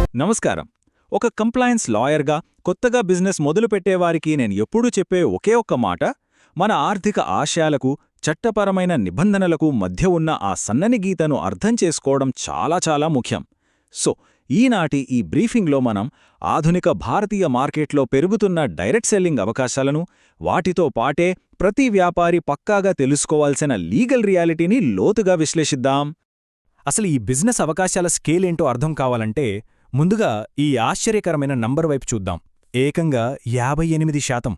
నమస్కారం. ఒక కంప్లయన్స్ లాయర్గా కొత్తగా బిజినెస్ మొదలుపెట్టేవారికి నేను ఎప్పుడూ చెప్పే ఒకే ఒక్క మాట, మన ఆర్థిక ఆశయాలకు, చట్టపరమైన నిబంధనలకు మధ్య ఉన్న ఆ సన్నని గీతను అర్థం చేసుకోవడం చాలా చాలా ముఖ్యం. సో, ఈనాటి ఈ బ్రీఫింగ్లో మనం ఆధునిక భారతీయ మార్కెట్లో పెరుగుతున్న డైరెక్ట్ సెల్లింగ్ అవకాశాలను, వాటితో పాటే ప్రతి వ్యాపారి పక్కాగా తెలుసుకోవాల్సిన లీగల్ రియాలిటీని లోతుగా విశ్లేషిద్దాం. అసలు ఈ బిజినెస్ అవకాశాల స్కేల్ ఏంటో అర్థం కావాలంటే ముందుగా ఈ ఆశ్చర్యకరమైన నంబర్ వైపు చూద్దాం. ఏకంగా 58%.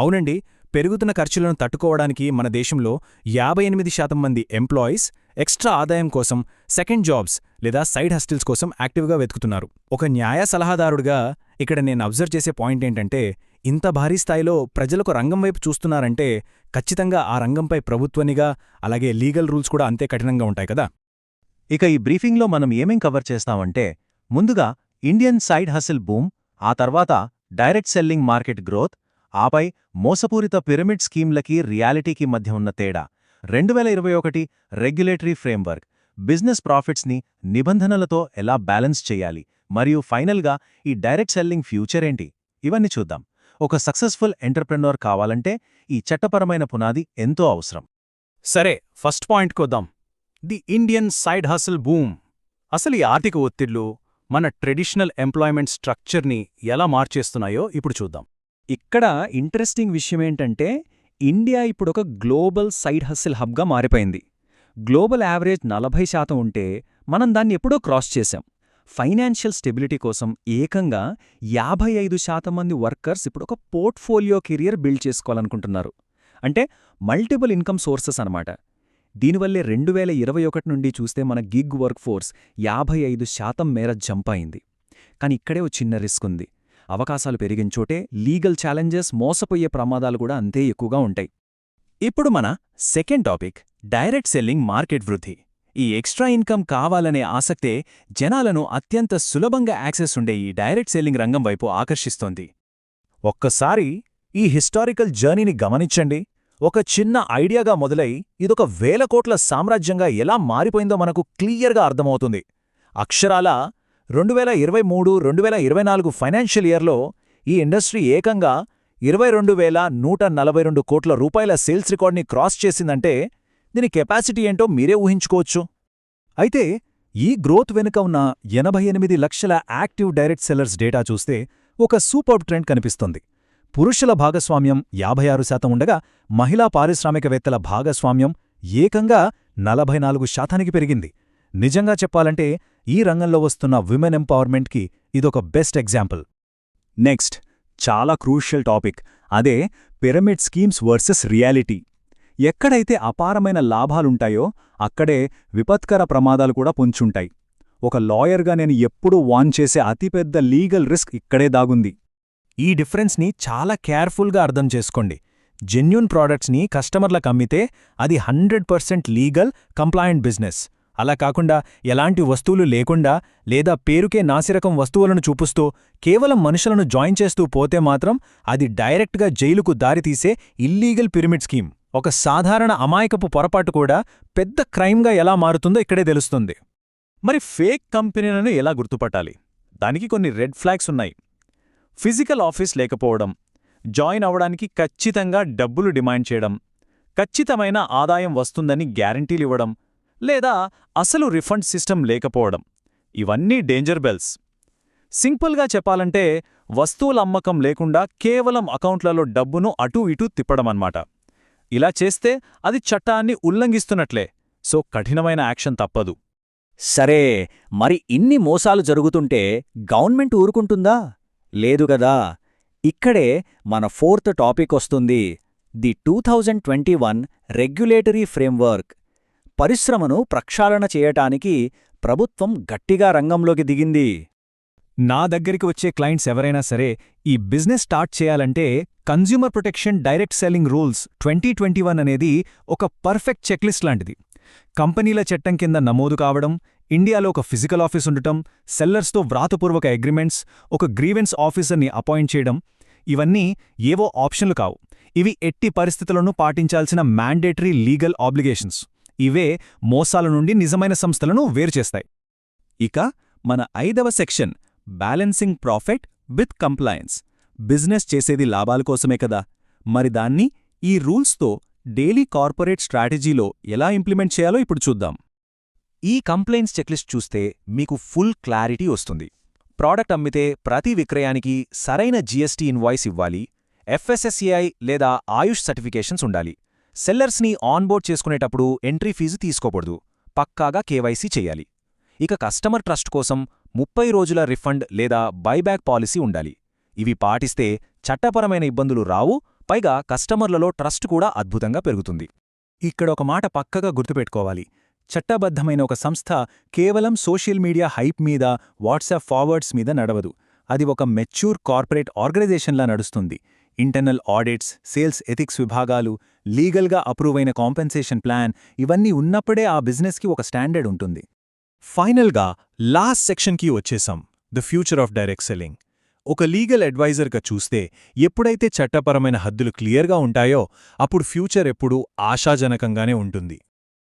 అవునండి, పెరుగుతున్న ఖర్చులను తట్టుకోవడానికి మన దేశంలో 58% మంది ఎంప్లాయీస్ ఎక్స్ట్రా ఆదాయం కోసం సెకండ్ జాబ్స్ లేదా సైడ్ హస్టిల్స్ కోసం యాక్టివ్గా వెతుకుతున్నారు. ఒక న్యాయ సలహాదారుడిగా ఇక్కడ నేను అబ్జర్వ్ చేసే పాయింట్ ఏంటంటే, ఇంత భారీ స్థాయిలో ప్రజలకు రంగం వైపు చూస్తున్నారంటే ఖచ్చితంగా ఆ రంగంపై ప్రభుత్వనిగా అలాగే లీగల్ రూల్స్ కూడా అంతే కఠినంగా ఉంటాయి కదా. ఇక ఈ బ్రీఫింగ్లో మనం ఏమేం కవర్ చేస్తామంటే, ముందుగా ఇండియన్ సైడ్ హసిల్ బూమ్, ఆ తర్వాత డైరెక్ట్ సెల్లింగ్ మార్కెట్ గ్రోత్, ఆపై మోసపూరిత పిరమిడ్ స్కీమ్లకి రియాలిటీకి మధ్య ఉన్న తేడా, 2021 రెగ్యులేటరీ ఫ్రేమ్వర్క్, బిజినెస్ ప్రాఫిట్స్ని నిబంధనలతో ఎలా బ్యాలెన్స్ చేయాలి, మరియు ఫైనల్గా ఈ డైరెక్ట్ సెల్లింగ్ ఫ్యూచర్ ఏంటి, ఇవన్నీ చూద్దాం. ఒక సక్సెస్ఫుల్ ఎంటర్ప్రెన్యూర్ కావాలంటే ఈ చట్టపరమైన పునాది ఎంతో అవసరం. సరే, ఫస్ట్ పాయింట్ కొద్దాం. The Indian side hustle boom. అసలు ఈ ఆర్థిక ఒత్తిళ్లు మన ట్రెడిషనల్ ఎంప్లాయ్మెంట్ స్ట్రక్చర్ని ఎలా మార్చేస్తున్నాయో ఇప్పుడు చూద్దాం. ఇక్కడ ఇంట్రెస్టింగ్ విషయమేంటంటే, ఇండియా ఇప్పుడొక గ్లోబల్ సైడ్ హసిల్ హబ్గా మారిపోయింది. గ్లోబల్ యావరేజ్ 40% ఉంటే మనం దాన్ని ఎప్పుడో క్రాస్ చేశాం. ఫైనాన్షియల్ స్టెబిలిటీ కోసం ఏకంగా 55% మంది వర్కర్స్ ఇప్పుడొక పోర్ట్ఫోలియో కెరియర్ బిల్డ్ చేసుకోవాలనుకుంటున్నారు. అంటే మల్టిపుల్ ఇన్కమ్ సోర్సెస్ అనమాట. దీనివల్లే 2021 నుండి చూస్తే మన గిగ్ వర్క్ ఫోర్స్ 55% మేర జంప్ అయింది. కాని ఇక్కడే ఓ చిన్న రిస్క్ ఉంది. అవకాశాలు పెరిగిన చోటే లీగల్ ఛాలెంజెస్, మోసపోయే ప్రమాదాలు కూడా అంతే ఎక్కువగా ఉంటాయి. ఇప్పుడు మన second topic, direct selling market వృద్ధి. ఈ ఎక్స్ట్రా ఇన్కమ్ కావాలనే ఆసక్తే జనాలను అత్యంత సులభంగా యాక్సెస్ ఉండే ఈ డైరెక్ట్ సెల్లింగ్ రంగం వైపు ఆకర్షిస్తోంది. ఒక్కసారి ఈ హిస్టారికల్ జర్నీని గమనించండి. ఒక చిన్న ఐడియాగా మొదలై ఇదొక 1000 కోట్ల సామ్రాజ్యంగా ఎలా మారిపోయిందో మనకు క్లియర్గా అర్థమవుతుంది. అక్షరాల 2023-2024 ఫైనాన్షియల్ ఇయర్లో ఈ ఇండస్ట్రీ ఏకంగా 22,142 కోట్ల రూపాయల సేల్స్ రికార్డ్ని క్రాస్ చేసిందంటే దీని కెపాసిటీ ఏంటో మీరే ఊహించుకోవచ్చు. అయితే ఈ గ్రోత్ వెనుక ఉన్న 88 లక్షల యాక్టివ్ డైరెక్ట్ సెల్లర్స్ డేటా చూస్తే ఒక సూపర్బ్ ట్రెండ్ కనిపిస్తుంది. పురుషుల భాగస్వామ్యం 56% ఉండగా మహిళా పారిశ్రామికవేత్తల భాగస్వామ్యం ఏకంగా 44%కి పెరిగింది. నిజంగా చెప్పాలంటే ఈ రంగంలో వస్తున్న విమెన్ ఎంపవర్మెంట్కి ఇదొక బెస్ట్ ఎగ్జాంపుల్. నెక్స్ట్, చాలా క్రూషియల్ టాపిక్, అదే పిరమిడ్ స్కీమ్స్ వర్సెస్ రియాలిటీ. ఎక్కడైతే అపారమైన లాభాలుంటాయో అక్కడే విపత్కర ప్రమాదాలు కూడా పొంచుంటాయి. ఒక లాయర్గా నేను ఎప్పుడూ వార్న్ చేసే అతిపెద్ద లీగల్ రిస్క్ ఇక్కడే దాగుంది. ఈ డిఫరెన్స్ని చాలా కేర్ఫుల్గా అర్థం చేసుకోండి. జెన్యూన్ ప్రోడక్ట్స్ని కస్టమర్లకు అమ్మితే అది 100% లీగల్, కంప్లాయంట్ బిజినెస్. అలా కాకుండా ఎలాంటి వస్తువులు లేకుండా లేదా పేరుకే నాసిరకం వస్తువులను చూపుస్తూ కేవలం మనుషులను జాయిన్ చేస్తూ పోతే మాత్రం అది డైరెక్ట్గా జైలుకు దారితీసే ఇల్లీగల్ పిరమిడ్ స్కీమ్. ఒక సాధారణ అమాయకపు పొరపాటు కూడా పెద్ద క్రైమ్గా ఎలా మారుతుందో ఇక్కడే తెలుస్తుంది. మరి ఫేక్ కంపెనీలను ఎలా గుర్తుపట్టాలి? దానికి కొన్ని రెడ్ ఫ్లాగ్స్ ఉన్నాయి. ఫిజికల్ ఆఫీస్ లేకపోవడం, జాయిన్ అవడానికి ఖచ్చితంగా డబ్బులు డిమాండ్ చేయడం, ఖచ్చితమైన ఆదాయం వస్తుందని గ్యారంటీలివ్వడం, లేదా అసలు రిఫండ్ సిస్టమ్ లేకపోవడం, ఇవన్నీ డేంజర్ బెల్స్. సింపుల్గా చెప్పాలంటే వస్తువుల అమ్మకం లేకుండా కేవలం అకౌంట్లలో డబ్బును అటూ ఇటూ తిప్పడమన్నమాట. ఇలా చేస్తే అది చట్టాన్ని ఉల్లంఘిస్తున్నట్లే. సో కఠినమైన యాక్షన్ తప్పదు. సరే, మరి ఇన్ని మోసాలు జరుగుతుంటే గవర్నమెంట్ ఊరుకుంటుందా? లేదు గదా. ఇక్కడే మన ఫోర్త్ టాపిక్ వస్తుంది, ది 2021 రెగ్యులేటరీ ఫ్రేమ్వర్క్. పరిశ్రమను ప్రక్షాళన చేయటానికి ప్రభుత్వం గట్టిగా రంగంలోకి దిగింది. నా దగ్గరికి వచ్చే క్లయింట్స్ ఎవరైనా సరే ఈ బిజినెస్ స్టార్ట్ చేయాలంటే consumer protection direct selling rules 2021 అనేది ఒక పర్ఫెక్ట్ చెక్లిస్ట్ లాంటిది. కంపెనీల చట్టం కింద నమోదు కావడం, ఇండియాలో ఒక ఫిజికల్ ఆఫీస్ ఉండటం, సెల్లర్స్తో వ్రాతపూర్వక అగ్రిమెంట్స్, ఒక గ్రీవెన్స్ ఆఫీసర్ని అపాయింట్ చేయడం, ఇవన్నీ ఏవో ఆప్షన్లు కావు. ఇవి ఎట్టి పరిస్థితులను పాటించాల్సిన మ్యాండేటరీ లీగల్ ఆబ్లిగేషన్స్. ఇవే మోసాల నుండి నిజమైన సంస్థలను వేరుచేస్తాయి. ఇక మన 5వ section balancing profit with compliance. Business చేసేది లాభాల కోసమే కదా, మరి దాన్ని ఈ రూల్స్తో డైలీ కార్పొరేట్ స్ట్రాటజీలో ఎలా ఇంప్లిమెంట్ చేయాలో ఇప్పుడు చూద్దాం. ఈ కంప్లైంట్స్ చెక్లిస్ట్ చూస్తే మీకు ఫుల్ క్లారిటీ వస్తుంది. ప్రోడక్ట్ అమ్మితే ప్రతి విక్రయానికి సరైన జీఎస్టీ ఇన్వాయిస్ ఇవ్వాలి, FSSAI లేదా ఆయుష్ సర్టిఫికేషన్స్ ఉండాలి, సెల్లర్స్ని ఆన్బోర్డ్ చేసుకునేటప్పుడు ఎంట్రీ ఫీజు తీసుకోకూడదు, పక్కాగా కేవైసీ చెయ్యాలి. ఇక కస్టమర్ ట్రస్ట్ కోసం 30 రోజుల రిఫండ్ లేదా బైబ్యాక్ పాలసీ ఉండాలి. ఇవి పాటిస్తే చట్టపరమైన ఇబ్బందులు రావు, పైగా కస్టమర్లలో ట్రస్ట్ కూడా అద్భుతంగా పెరుగుతుంది. ఇక్కడ ఒక మాట పక్కగా గుర్తుపెట్టుకోవాలి. చట్టబద్ధమైన ఒక సంస్థ కేవలం సోషల్ మీడియా హైప్ మీద, వాట్సాప్ ఫార్వర్డ్స్ మీద నడవదు. అది ఒక మెచ్యూర్ కార్పొరేట్ ఆర్గనైజేషన్లా నడుస్తుంది. ఇంటర్నల్ ఆడిట్స్, సేల్స్ ఎథిక్స్ విభాగాలు, లీగల్గా అప్రూవ్ అయిన కాంపెన్సేషన్ ప్లాన్ ఇవన్నీ ఉన్నప్పుడే ఆ బిజినెస్కి ఒక స్టాండర్డ్ ఉంటుంది. ఫైనల్గా లాస్ట్ సెక్షన్కి వచ్చేసాం, the future of direct selling. ఒక లీగల్ అడ్వైజర్గా చూస్తే ఎప్పుడైతే చట్టపరమైన హద్దులు క్లియర్గా ఉంటాయో అప్పుడు ఫ్యూచర్ ఎప్పుడూ ఆశాజనకంగానే ఉంటుంది.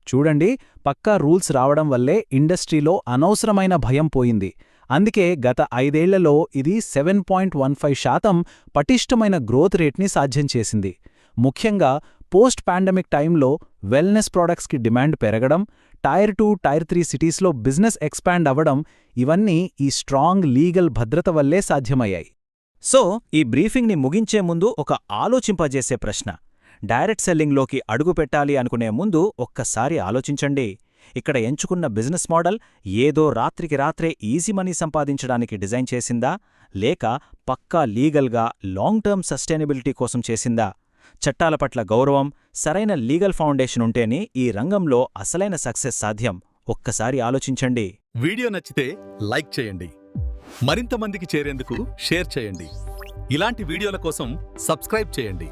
చూడండి, పక్కా రూల్స్ రావడం వల్లే ఇండస్ట్రీలో అనవసరమైన భయం పోయింది. అందుకే గత 5 ఏళ్లలో ఇది 7.15% పటిష్టమైన గ్రోత్ రేట్ని సాధ్యం చేసింది. ముఖ్యంగా పోస్ట్ పాండమిక్ టైంలో వెల్నెస్ ప్రోడక్ట్స్కి డిమాండ్ పెరగడం, టైర్ 2, టైర్ 3 సిటీస్లో బిజినెస్ ఎక్స్పాండ్ అవ్వడం, ఇవన్నీ ఈ స్ట్రాంగ్ లీగల్ భద్రత వల్లే సాధ్యమయ్యాయి. సో ఈ బ్రీఫింగ్ని ముగించే ముందు ఒక ఆలోచింపజేసే ప్రశ్న. డైరెక్ట్ సెల్లింగ్లోకి అడుగుపెట్టాలి అనుకునే ముందు ఒక్కసారి ఆలోచించండి. ఇక్కడ ఎంచుకున్న బిజినెస్ మోడల్ ఏదో రాత్రికి రాత్రే ఈజీ మనీ సంపాదించడానికి డిజైన్ చేసిందా, లేక పక్కా లీగల్గా లాంగ్ టర్మ్ సస్టైనబిలిటీ కోసం చేసిందా? చట్టాల పట్ల గౌరవం, సరైన లీగల్ ఫౌండేషన్ ఉంటేనే ఈ రంగంలో అసలైన సక్సెస్ సాధ్యం. ఒక్కసారి ఆలోచించండి. వీడియో నచ్చితే లైక్ చేయండి, మరింత మందికి చేరేందుకు షేర్ చేయండి. ఇలాంటి వీడియోల కోసం సబ్స్క్రైబ్ చేయండి.